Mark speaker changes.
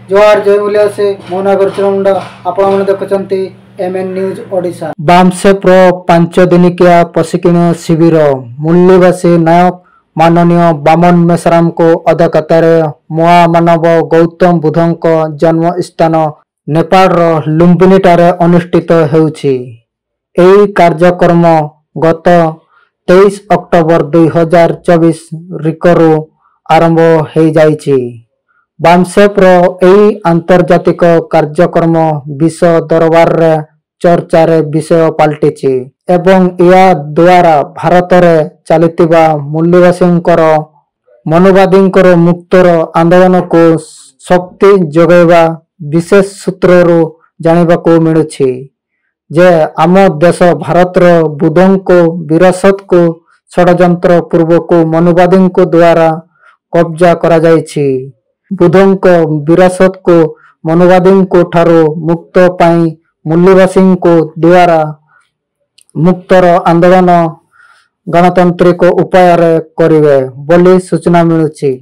Speaker 1: जोहार जय मूल्य से मो नागर चुरमुंडा आपण देखुंत एमएन न्यूज ओडिशा। बामसेप्र 5 दिनिकिया प्रशिक्षण शिविर मूल्यवासी नायक माननीय बामन मेश्राम को अध्यक्षतार महामानव गौतम बुद्धों जन्म स्थान नेपाल लुम्बिनी ठारे अनुष्ठित होउछि। एही कार्यक्रम गत 23 अक्टोबर 2024 रिकरू आरंभ हो जाइछि। बामसेप्र एही आंतर्जातिक कार्यक्रम विश्व दरबार रे चर्चार विषय पलटिछि एवं या द्वारा भारत में चलता मूल्यवासींकर मनोवादींकर मुक्तर आंदोलन को शक्ति जोगैबा विशेष सूत्ररू जानिबाकू मिलुछि जे आम देश भारत बुद्धों को विरासत को षड्यंत्र पूर्वक मनोवादी द्वारा कब्जा करा जाइछि। बुद्धों को विरासत को मनोवादी को ठारो मुक्त पाई मूल्यवासी को द्वारा मुक्तर आंदोलन गणतांत्रिक उपाय करिवे बोली सूचना मिलुछि।